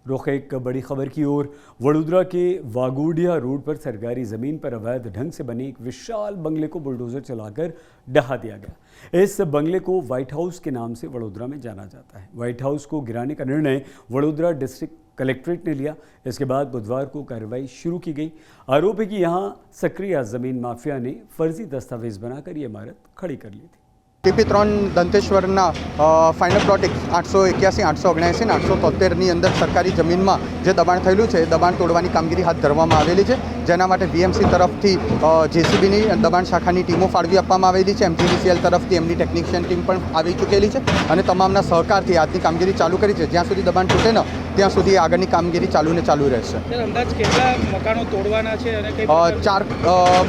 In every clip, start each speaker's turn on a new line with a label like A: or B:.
A: रुख एक बड़ी खबर की ओर। वडोदरा के वागोडिया रोड पर सरकारी जमीन पर अवैध ढंग से बने एक विशाल बंगले को बुलडोजर चलाकर ढहा दिया गया। इस बंगले को व्हाइट हाउस के नाम से वडोदरा में जाना जाता है। व्हाइट हाउस को गिराने का निर्णय वडोदरा डिस्ट्रिक्ट कलेक्ट्रेट ने लिया। इसके बाद बुधवार को कार्रवाई शुरू की गई। आरोप है कि यहाँ सक्रिय जमीन माफिया ने फर्जी दस्तावेज बनाकर ये इमारत खड़ी कर ली थी।
B: ટીપી 3 દંતેશ્વરના ફાઇનલ પ્લોટ 881, 879 ને 873ની અંદર સરકારી જમીનમાં જે દબાણ થયેલું છે એ દબાણ તોડવાની કામગીરી હાથ ધરવામાં આવેલી છે, જેના માટે વીએમસી તરફથી જેસીબીની દબાણ શાખાની ટીમો ફાળવી આપવામાં આવેલી છે। એમજીડીસીએલ તરફથી એમની ટેકનિશિયન ટીમ પણ આવી ચૂકેલી છે અને તમામના સહકારથી આજની કામગીરી ચાલુ કરી છે। જ્યાં સુધી દબાણ તૂટે ન ત્યાં સુધી આગળની કામગીરી ચાલુ ને ચાલુ રહેશે।
C: અંદાજ કેટલા મકાનો તોડવાના છે અને કઈ
B: 4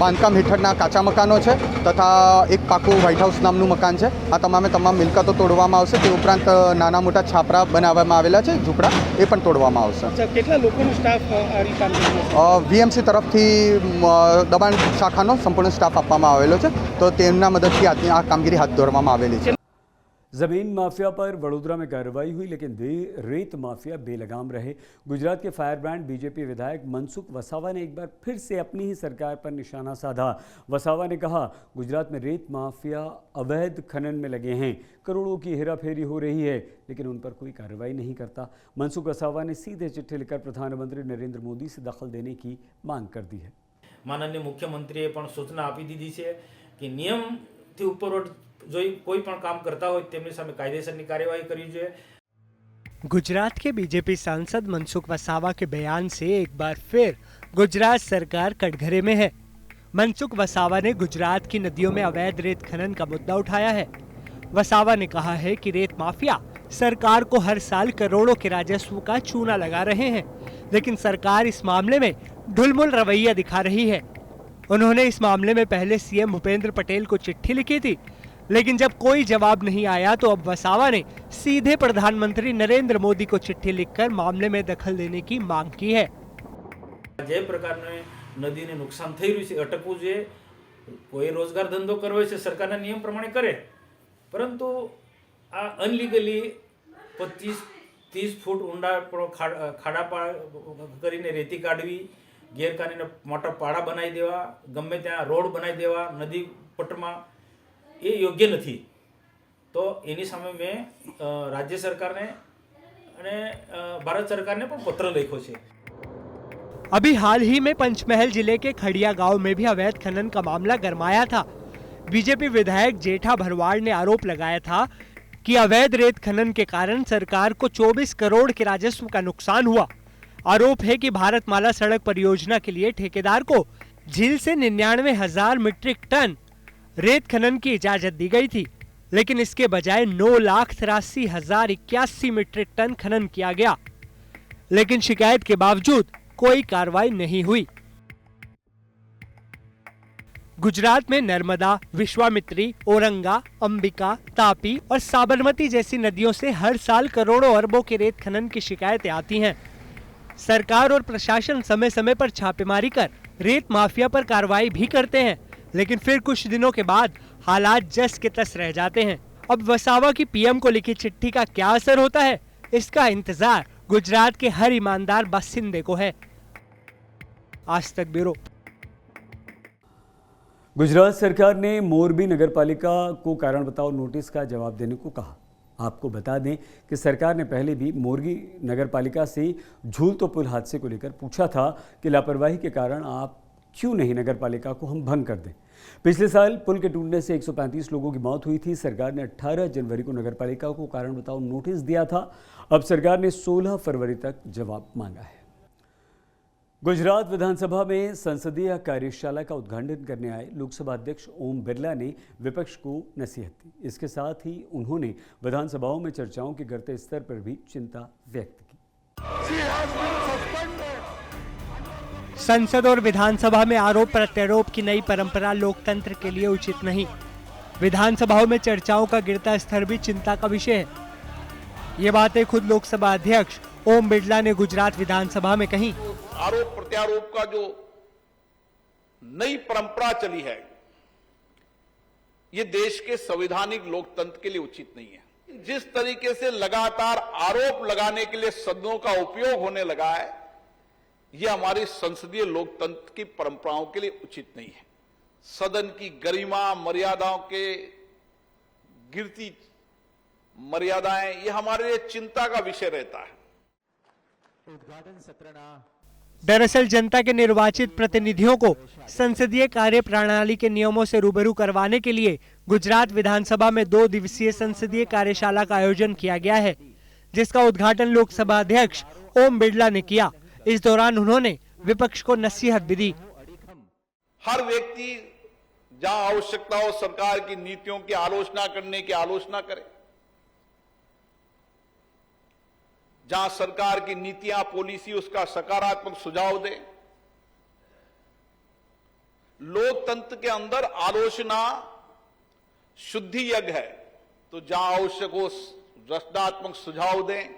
B: બાંધકામ હેઠળના કાચા મકાનો છે તથા એક પાકું વ્હાઇટ હાઉસ નામનું મકાન છે। આ તમામે તમામ મિલકતો તોડવામાં આવશે। તે ઉપરાંત નાના મોટા છાપરા બનાવવામાં આવેલા છે, ઝૂંપડા, એ પણ તોડવામાં આવશે।
C: કેટલા લોકોનો સ્ટાફ આની કામગીરી
B: વીએમસી તરફથી દબાણ શાખાનો સંપૂર્ણ સ્ટાફ આપવામાં આવેલો છે, તો તેમના મદદથી આજની આ કામગીરી હાથ ધરવામાં આવેલી છે।
A: जमीन माफिया पर वडोदरा में कार्रवाई हुई, लेकिन रेत माफिया बेलगाम रहे। गुजरात के फायर ब्रांड बीजेपी विधायक मनसुख वसावा ने एक बार फिर से अपनी ही सरकार पर निशाना साधा। वसावा ने कहा, गुजरात में रेत माफिया अवैध खनन में लगे हैं, करोड़ों की हेराफेरी हो रही है, लेकिन उन पर कोई कार्रवाई नहीं करता। मनसुख वसावा ने सीधे चिट्ठी लिखकर प्रधानमंत्री नरेंद्र मोदी से दखल देने की मांग कर दी है।
D: माननीय मुख्यमंत्रीए पण सूचना आपी दीधी है कि नियमथी उपरोट जो कोई पण काम करता हो तेमनी सामे कायदेसरनी कार्यवाही करवी जोईए।
E: गुजरात के बीजेपी सांसद मनसुख वसावा के बयान से एक बार फिर गुजरात सरकार कटघरे में है। मनसुख वसावा ने गुजरात की नदियों में अवैध रेत खनन का मुद्दा उठाया है। वसावा ने कहा है कि रेत माफिया सरकार को हर साल करोड़ों के राजस्व का चूना लगा रहे हैं, लेकिन सरकार इस मामले में ढुलमुल रवैया दिखा रही है। उन्होंने इस मामले में पहले सीएम भूपेंद्र पटेल को चिट्ठी लिखी थी, लेकिन जब कोई जवाब नहीं आया तो अब वसावा ने सीधे प्रधानमंत्री नरेंद्र मोदी को चिट्ठी लिखकर मामले में दखल देने की मांग की है।
D: जे प्रकार नदी ने नुकसान थई रह्युं छे अटकवुं जोईए। कोई रोजगार धंधो करवो छे सरकारना नियम प्रमाणे करे, परंतु आ अनलीगली 25-30 फूट ऊंडा खाड़ा करीने रेती काढवी, गैरकानूनी मोटा पाड़ा बनावी देवा, गमे त्यां रोड बनावी देवा नदी पटमां, ये योग्य नहीं। तो एनी सामे मैं राज्य सरकार ने अने भारत सरकार ने पण पत्र लिख्यो छे।
E: अभी हाल ही में पंचमहल जिले के खड़िया गांव में भी अवैध खनन का मामला गरमाया था। बीजेपी विधायक जेठा भरवाड़ ने आरोप लगाया था कि अवैध रेत खनन के कारण सरकार को 24 करोड़ के राजस्व का नुकसान हुआ। आरोप है कि भारतमाला सड़क परियोजना के लिए ठेकेदार को झील से 99,000 मीट्रिक टन रेत खनन की इजाजत दी गई थी, लेकिन इसके बजाय 9,83,081 मीट्रिक टन खनन किया गया, लेकिन शिकायत के बावजूद कोई कार्रवाई नहीं हुई। गुजरात में नर्मदा, विश्वामित्री, औरंगा, अंबिका, तापी और साबरमती जैसी नदियों से हर साल करोड़ों अरबों के रेत खनन की शिकायतें आती हैं। सरकार और प्रशासन समय समय पर छापेमारी कर रेत माफिया पर कार्रवाई भी करते हैं, लेकिन फिर कुछ दिनों के बाद हालात जस के तस रह जाते हैं। अब वसावा की पीएम को लिखी चिट्ठी का क्या असर होता है, इसका इंतजार गुजरात के हर ईमानदार बासिंदे को है। आज तक ब्यूरो।
A: गुजरात सरकार ने मोरबी नगरपालिका को कारण बताओ नोटिस का जवाब देने को कहा। आपको बता दें कि सरकार ने पहले भी मोरबी नगरपालिका से झूलतो पुल हादसे को लेकर पूछा था कि लापरवाही के कारण आप क्यों नहीं नगरपालिका को हम भंग कर दें। पिछले साल पुल के टूटने से 135 लोगों की मौत हुई थी। सरकार ने 18 जनवरी को नगरपालिका को कारण बताओ नोटिस दिया था। अब सरकार ने 16 फरवरी तक जवाब मांगा है। गुजरात विधानसभा में संसदीय कार्यशाला का उद्घाटन करने आए लोकसभा अध्यक्ष ओम बिरला ने विपक्ष को नसीहत दी। इसके साथ ही उन्होंने विधानसभाओं में चर्चाओं के गिरते स्तर पर भी चिंता व्यक्त की।
E: संसद और विधानसभा में आरोप प्रत्यारोप की नई परंपरा लोकतंत्र के लिए उचित नहीं। विधानसभाओं में चर्चाओं का गिरता स्तर भी चिंता का विषय है। ये बातें खुद लोकसभा अध्यक्ष ओम बिरला ने गुजरात विधानसभा में कही।
F: आरोप प्रत्यारोप का जो नई परंपरा चली है, ये देश के संवैधानिक लोकतंत्र के लिए उचित नहीं है। जिस तरीके से लगातार आरोप लगाने के लिए सदनों का उपयोग होने लगा है, यह हमारी संसदीय लोकतंत्र की परंपराओं के लिए उचित नहीं है। सदन की गरिमा, मर्यादाओं के गिरती मर्यादाएं, यह हमारे लिए चिंता का विषय रहता है।
E: दरअसल जनता के निर्वाचित प्रतिनिधियों को संसदीय कार्य प्रणाली के नियमों से रूबरू करवाने के लिए गुजरात विधानसभा में 2 दिवसीय संसदीय कार्यशाला का आयोजन किया गया है, जिसका उद्घाटन लोकसभा अध्यक्ष ओम बिरला ने किया। इस दौरान उन्होंने विपक्ष को नसीहत भी दी।
F: हर व्यक्ति जहां आवश्यकता हो सरकार की नीतियों की आलोचना करने की आलोचना करे, जहां सरकार की नीतियां, पॉलिसी उसका सकारात्मक सुझाव दे। लोकतंत्र के अंदर आलोचना शुद्धि यज्ञ है, तो जहां आवश्यक हो रचनात्मक सुझाव दें,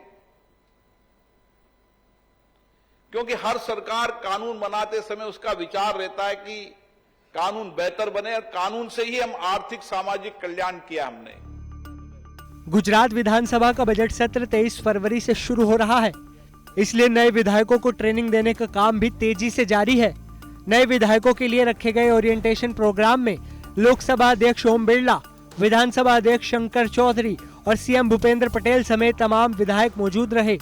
F: क्योंकि हर सरकार कानून बनाते समय उसका विचार रहता है कि कानून बेहतर बने, और कानून से ही हम आर्थिक सामाजिक कल्याण किया हमने।
E: गुजरात विधानसभा का बजट सत्र 23 फरवरी से शुरू हो रहा है, इसलिए नए विधायकों को ट्रेनिंग देने का काम भी तेजी से जारी है। नए विधायकों के लिए रखे गए ओरिएंटेशन प्रोग्राम में लोकसभा अध्यक्ष ओम बिरला, विधानसभा अध्यक्ष शंकर चौधरी और सीएम भूपेंद्र पटेल समेत तमाम विधायक मौजूद रहे।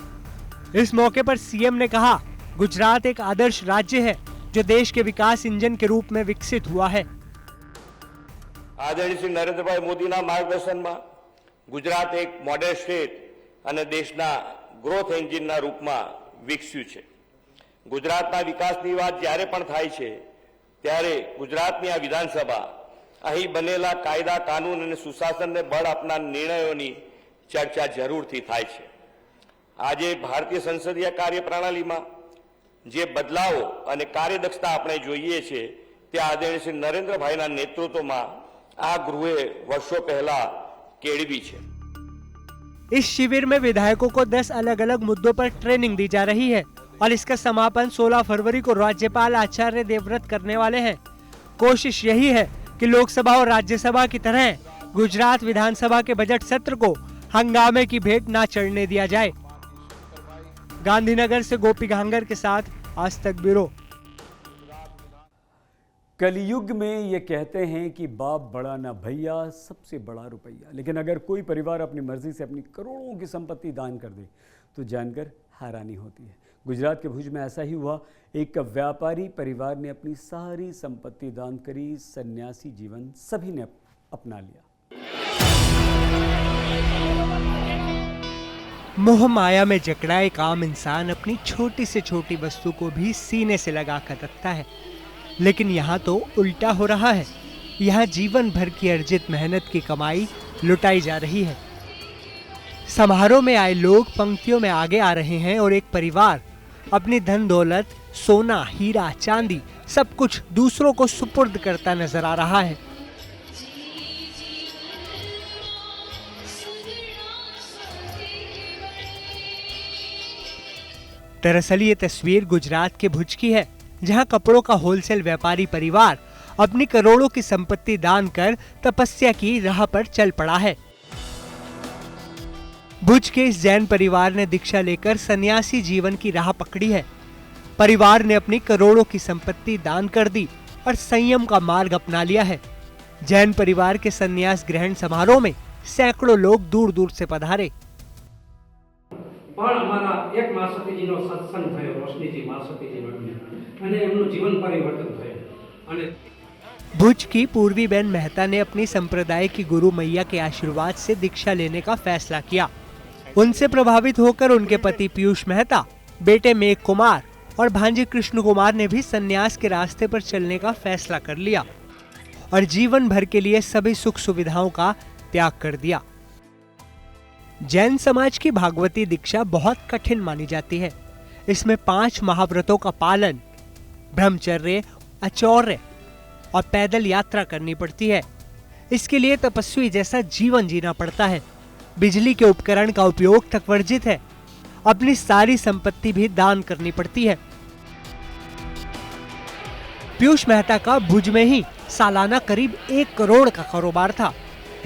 E: इस मौके पर सीएम ने कहा, गुजरात एक आदर्श राज्य है जो देश के विकास इंजन के रूप में विकसित हुआ है।
G: आदरणीय श्री नरेंद्रभाई मोदीना मार्गदर्शનમાં गुजरात एक मॉडर्न स्टेट અને દેશના ગ્રોથ એન્જિનના રૂપમાં વિકસ્યું છે। ગુજરાતના વિકાસની વાત જ્યારે પણ થાય છે ત્યારે ગુજરાતની આ વિધાનસભા અહીં બનેલા કાયદા કાનૂન અને સુશાસનને બળ આપનાર નિર્ણયોની ચર્ચા જરૂરથી થાય છે। આજે ભારતીય સંસદીય કાર્યપ્રણાલીમાં જે બદલાવો અને કાર્યદક્ષતા આપણે જોઈએ છે તે આદરણીય શ્રી નરેન્દ્રભાઈના નેતૃત્વમાં આ ગૃહે વર્ષો પહેલા केड़वी छे।
E: इस शिविर में विधायकों को 10 अलग अलग मुद्दों पर ट्रेनिंग दी जा रही है और इसका समापन 16 फरवरी को राज्यपाल आचार्य देवव्रत करने वाले हैं। कोशिश यही है कि लोकसभा और राज्यसभा की तरह गुजरात विधानसभा के बजट सत्र को हंगामे की भेंट न चढ़ने दिया जाए। गांधीनगर से गोपी घांगर के साथ आज तक ब्यूरो।
A: कलयुग में ये कहते हैं कि बाप बड़ा ना भैया, सबसे बड़ा रुपया। लेकिन अगर कोई परिवार अपनी मर्जी से अपनी करोड़ों की संपत्ति दान कर दे तो जानकर हैरानी होती है। गुजरात के भुज में ऐसा ही हुआ। एक व्यापारी परिवार ने अपनी सारी संपत्ति दान करी। सन्यासी जीवन सभी ने अपना लिया।
E: मोह माया में जकड़ा एक आम इंसान अपनी छोटी से छोटी वस्तु को भी सीने से लगा कर रखता है, लेकिन यहाँ तो उल्टा हो रहा है। यहाँ जीवन भर की अर्जित मेहनत की कमाई लुटाई जा रही है। समारोह में आए लोग पंक्तियों में आगे आ रहे हैं और एक परिवार अपनी धन दौलत, सोना, हीरा, चांदी सब कुछ दूसरों को सुपुर्द करता नजर आ रहा है। दरअसल ये तस्वीर गुजरात के भुज की है, जहां कपड़ों का होलसेल व्यापारी परिवार अपनी करोड़ों की संपत्ति दान कर तपस्या की राह पर चल पड़ा है। भुज के इस जैन परिवार ने दीक्षा लेकर सन्यासी जीवन की राह पकड़ी है। परिवार ने अपनी करोड़ों की संपत्ति दान कर दी और संयम का मार्ग अपना लिया है। जैन परिवार के सन्यास ग्रहण समारोह में सैकड़ों लोग दूर दूर से पधारे।
H: પણ અમારા એક માસતીજીનો સત્સંગ થયો, રોશનીજી માસતીજીનો, અને એમનું જીવન પરિવર્તન થયું। અને
E: भुज की पूर्वी बेन मेहता ने अपनी संप्रदाय की गुरु मैया के आशीर्वाद से दीक्षा लेने का फैसला किया। उनसे प्रभावित होकर उनके पति पीयूष मेहता, बेटे मेघ कुमार और भांजे कृष्ण कुमार ने भी सन्यास के रास्ते पर चलने का फैसला कर लिया और जीवन भर के लिए सभी सुख सुविधाओं का त्याग कर दिया। जैन समाज की भागवती दीक्षा बहुत कठिन मानी जाती है। इसमें 5 महाव्रतों का पालन, ब्रह्मचर्य, आचौर्य और पैदल यात्रा करनी पड़ती है। इसके लिए तपस्वी जैसा जीवन जीना पड़ता है। बिजली के उपकरण का उपयोग तक वर्जित है। अपनी सारी संपत्ति भी दान करनी पड़ती है। पीयूष मेहता का भुज में ही सालाना करीब 1 करोड़ का कारोबार था,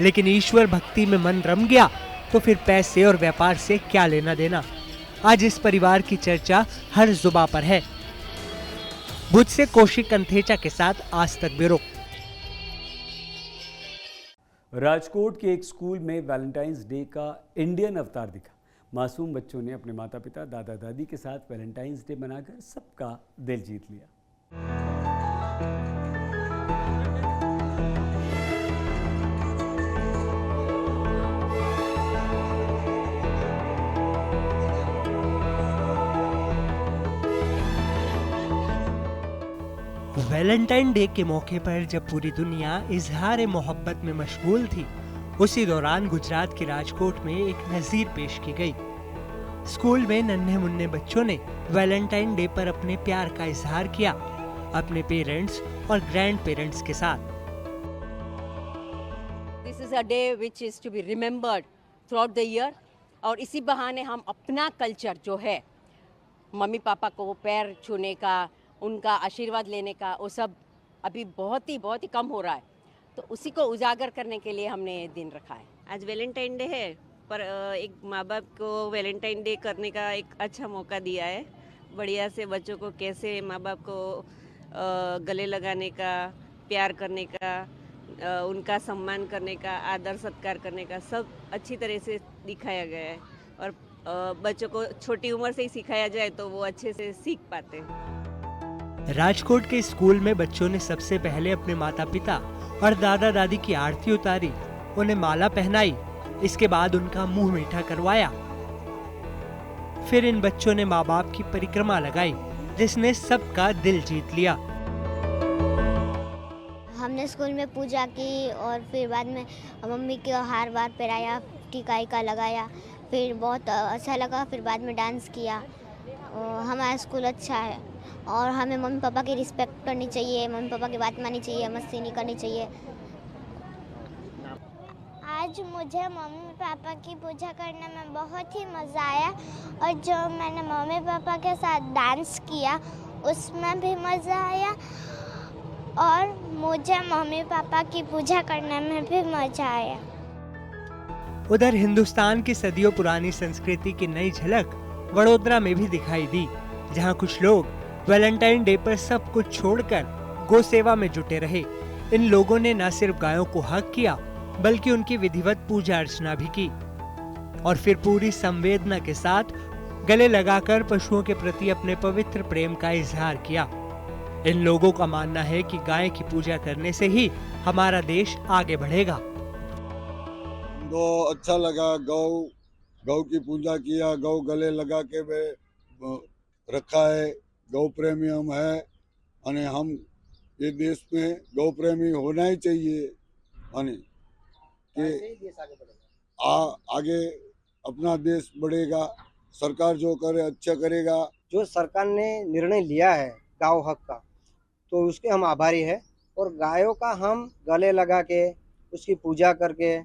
E: लेकिन ईश्वर भक्ति में मन रम गया तो फिर पैसे और व्यापार से क्या लेना देना। आज इस परिवार की चर्चा हर जुबां पर है। भुज से कौशिक कंथेचा के साथ आज तक ब्यूरो।
A: राजकोट के एक स्कूल में वैलेंटाइंस डे का इंडियन अवतार दिखा। मासूम बच्चों ने अपने माता पिता दादा दादी के साथ वैलेंटाइंस डे मनाकर सबका दिल जीत लिया।
E: वैलेंटाइन डे के मौके पर जब पूरी दुनिया इजहार मोहब्बत में मशगूल थी, उसी दौरान गुजरात के राजकोट में एक नज़ीर पेश की गई। स्कूल में नन्हे मुन्ने बच्चों ने वैलेंटाइन डे पर अपने प्यार का इजहार किया, अपने पेरेंट्स और ग्रैंड पेरेंट्स के साथ।
I: This is a day which is to be remembered throughout the year, और इसी बहाने हम अपना कल्चर जो है, मम्मी पापा को पैर छूने का, उनका आशीर्वाद लेने का, वो सब अभी बहुत ही कम हो रहा है। तो उसी को उजागर करने के लिए हमने ये दिन रखा है।
J: आज वैलेंटाइन डे है, पर एक माँ बाप को वैलेंटाइन डे करने का एक अच्छा मौका दिया है। बढ़िया से बच्चों को कैसे माँ बाप को गले लगाने का, प्यार करने का, उनका सम्मान करने का, आदर सत्कार करने का, सब अच्छी तरह से दिखाया गया है। और बच्चों को छोटी उम्र से ही सिखाया जाए तो वो अच्छे से सीख पाते हैं।
E: राजकोट के स्कूल में बच्चों ने सबसे पहले अपने माता पिता और दादा दादी की आरती उतारी, उन्हें माला पहनाई, इसके बाद उनका मुंह मीठा करवाया। फिर इन बच्चों ने माँ बाप की परिक्रमा लगाई, जिसने सबका दिल जीत लिया।
K: हमने स्कूल में पूजा की और फिर बाद में मम्मी को हार वार पहनाया, टीका का लगाया, फिर बहुत अच्छा लगा। फिर बाद में डांस किया। हमारा स्कूल अच्छा है और हमें मम्मी पापा की रिस्पेक्ट करनी चाहिए, मम्मी पापा की बात माननी चाहिए, मस्ती नहीं करनी चाहिए।
L: आज मुझे मम्मी पापा की पूजा करने में बहुत ही मज़ा आया, और जो मैंने मम्मी पापा के साथ डांस किया उसमें भी मज़ा आया, और मुझे मम्मी पापा की पूजा करने में भी मज़ा आया।
E: उधर हिंदुस्तान की सदियों पुरानी संस्कृति की नई झलक वडोदरा में भी दिखाई दी, जहां कुछ लोग वैलेंटाइन डे पर सब कुछ छोड़कर गौ सेवा में जुटे रहे। इन लोगों ने न सिर्फ गायों को हक किया, बल्कि उनकी विधिवत पूजा अर्चना भी की, और फिर पूरी संवेदना के साथ गले लगाकर पशुओं के प्रति अपने पवित्र प्रेम का इजहार किया। इन लोगों का मानना है कि गाय की पूजा करने से ही हमारा देश आगे बढ़ेगा।
M: तो अच्छा लगा, गौ की पूजा किया, गौ गले लगा के रखा है। गौ प्रेमी हम है, और हम ये देश में गौ प्रेमी होना ही चाहिए, कि आगे अपना देश बढ़ेगा। सरकार जो करे अच्छा करेगा।
N: जो सरकार ने निर्णय लिया है गाय हक का, तो उसके हम आभारी हैं, और गायों का हम गले लगा के उसकी पूजा करके,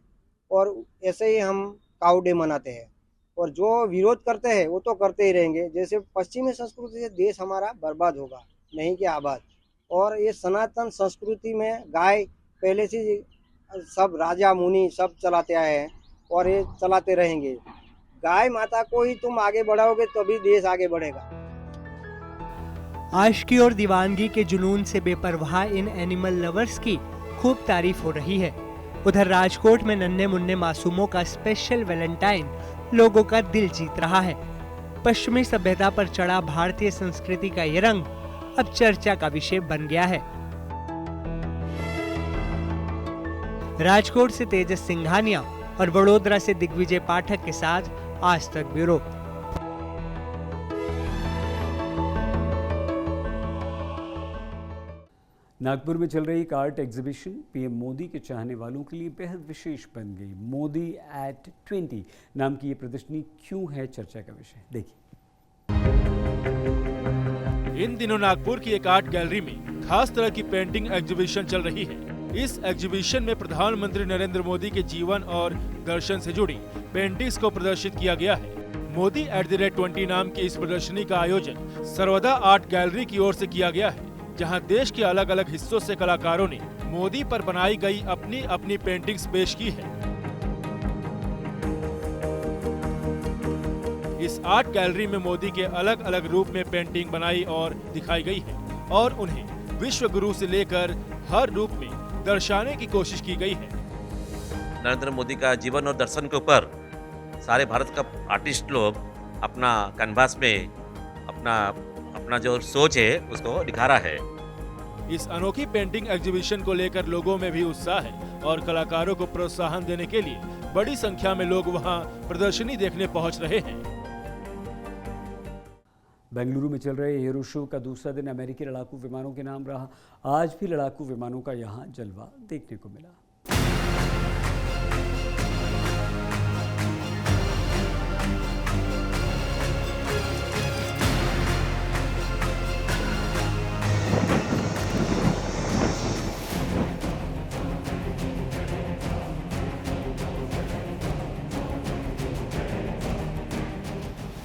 N: और ऐसे ही हम काऊ डे मनाते हैं। और जो विरोध करते हैं वो तो करते ही रहेंगे। जैसे पश्चिमी संस्कृति से देश हमारा बर्बाद होगा, नहीं कि आबाद। और ये सनातन संस्कृति में गाय पहले से सब राजा मुनि सब चलाते आए हैं, और ये चलाते रहेंगे। गाय माता को ही तुम आगे बढ़ाओगे तभी देश आगे बढ़ेगा।
E: आशिकी और दीवानगी के जुनून से बेपरवाह इन एनिमल लवर्स की खूब तारीफ हो रही है। उधर राजकोट में नन्हे मुन्ने मासूमों का स्पेशल वैलेंटाइन लोगों का दिल जीत रहा है। पश्चिमी सभ्यता पर चढ़ा भारतीय संस्कृति का ये रंग अब चर्चा का विषय बन गया है। राजकोट से तेजस सिंघानिया और वडोदरा से दिग्विजय पाठक के साथ आज तक ब्यूरो।
A: नागपुर में चल रही एक आर्ट एग्जीबिशन पीएम मोदी के चाहने वालों के लिए बेहद विशेष बन गई। मोदी एट 20 नाम की ये प्रदर्शनी क्यों है चर्चा का विषय, देखिए।
O: इन दिनों नागपुर की एक आर्ट गैलरी में खास तरह की पेंटिंग एग्जीबिशन चल रही है। इस एग्जीबिशन में प्रधानमंत्री नरेंद्र मोदी के जीवन और दर्शन से जुड़ी पेंटिंग्स को प्रदर्शित किया गया है। मोदी एट द रेट 20 नाम की इस प्रदर्शनी का आयोजन सर्वदा आर्ट गैलरी की ओर से किया गया है, जहां देश के अलग अलग हिस्सों से कलाकारों ने मोदी पर बनाई गई अपनी अपनी पेंटिंग्स पेश की है। आर्ट गैलरी में मोदी के अलग अलग रूप में पेंटिंग बनाई और दिखाई गई है और उन्हें विश्व गुरु से लेकर हर रूप में दर्शाने की कोशिश की गई है।
P: नरेंद्र मोदी का जीवन और दर्शन के ऊपर सारे भारत का आर्टिस्ट लोग अपना कैनवास में अपना जो सोच है उसको दिखा रहा है।
O: इस अनोखी पेंटिंग एग्जीबिशन को लेकर लोगों में भी उत्साह है और कलाकारों को प्रोत्साहन देने के लिए बड़ी संख्या में लोग वहां प्रदर्शनी देखने पहुंच रहे हैं।
A: बेंगलुरु में चल रहे एरो शो का दूसरा दिन अमेरिकी लड़ाकू विमानों के नाम रहा। आज भी लड़ाकू विमानों का यहां जलवा देखने को मिला।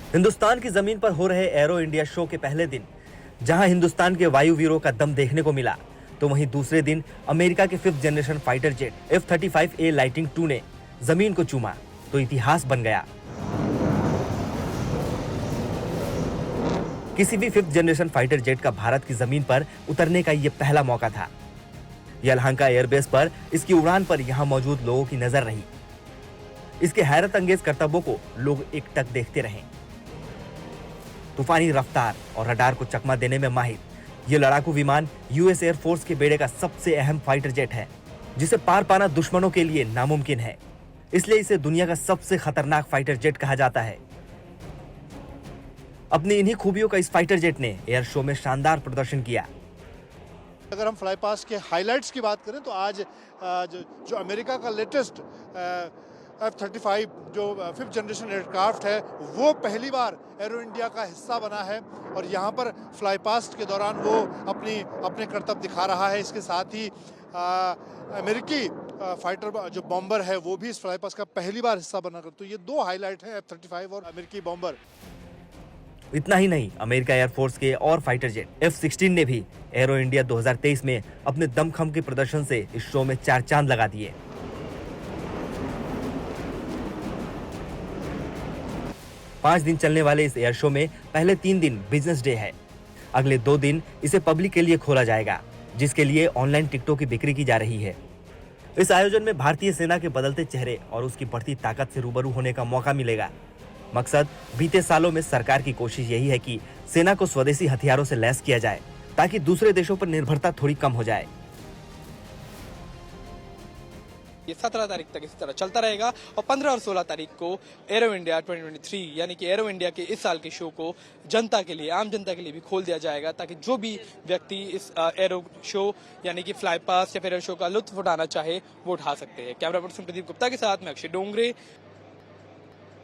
Q: हिंदुस्तान की जमीन पर हो रहे एरो इंडिया शो के पहले दिन जहां हिंदुस्तान के वायुवीरों का दम देखने को मिला, तो वहीं दूसरे दिन अमेरिका के 5th generation fighter jet F-35A lighting 2 ने जमीन को चूमा तो इतिहास बन गया। किसी भी 5th जनरेशन फाइटर जेट का भारत की जमीन पर उतरने का यह पहला मौका था। यलहंका एयरबेस पर इसकी उड़ान पर यहां मौजूद लोगों की नजर रही। इसके हैरत अंगेज करतबों को लोग एकटक देखते रहे। तूफानी रफ्तार और रडार को चकमा देने में माहिर ये लड़ाकू विमान यूएस एयरफोर्स के बेड़े का सबसे अहम फाइटर जेट है, जिसे पार पाना दुश्मनों के लिए नामुमकिन है। इसलिए इसे दुनिया का सबसे खतरनाक फाइटर जेट कहा जाता है। अपनी इन्हीं खूबियों का इस फाइटर जेट ने एयर शो में शानदार प्रदर्शन किया।
R: अगर हम फ्लाई पास्ट के हाइलाइट्स की बात करें तो आज जो अमेरिका का लेटेस्ट F-35 जो 5th जनरेशन एयरक्राफ्ट है वो पहली बार एरो इंडिया का हिस्सा बना है और यहाँ पर फ्लाई पास्ट के दौरान वो अपने करतब दिखा रहा है। इसके साथ ही अमेरिकी फाइटर जो बॉम्बर है वो भी इस फ्लाई पास्ट का पहली बार हिस्सा बना कर, तो ये दो हाईलाइट हैं F-35 और अमेरिकी बॉम्बर।
Q: इतना ही नहीं, अमेरिका एयरफोर्स के और फाइटर जेट F-16 ने भी एरो इंडिया 2023 में अपने दमखम के प्रदर्शन से इस शो में 4 चांद लगा दिए। पांच दिन चलने वाले इस एयर शो में पहले 3 दिन बिजनेस डे है। अगले 2 दिन इसे पब्लिक के लिए खोला जाएगा, जिसके लिए ऑनलाइन टिकटों की बिक्री की जा रही है। इस आयोजन में भारतीय सेना के बदलते चेहरे और उसकी बढ़ती ताकत से रूबरू होने का मौका मिलेगा। मकसद बीते सालों में सरकार की कोशिश यही है कि सेना को स्वदेशी हथियारों से लैस किया जाए, ताकि दूसरे देशों पर निर्भरता थोड़ी कम हो जाए।
S: ये 17 तारीख तक इसी तरह चलता रहेगा और 15 और 16 तारीख को एरो इंडिया 2023 यानी कि एरो इंडिया के इस साल के शो को जनता के लिए, आम जनता के लिए भी खोल दिया जाएगा, ताकि जो भी व्यक्ति इस एरो शो यानी कि फ्लाई पास या फिर एरो शो का लुत्फ उठाना चाहे वो उठा सकते हैं। कैमरा पर्सन प्रदीप गुप्ता के साथ मैं अक्षय डोंगरे,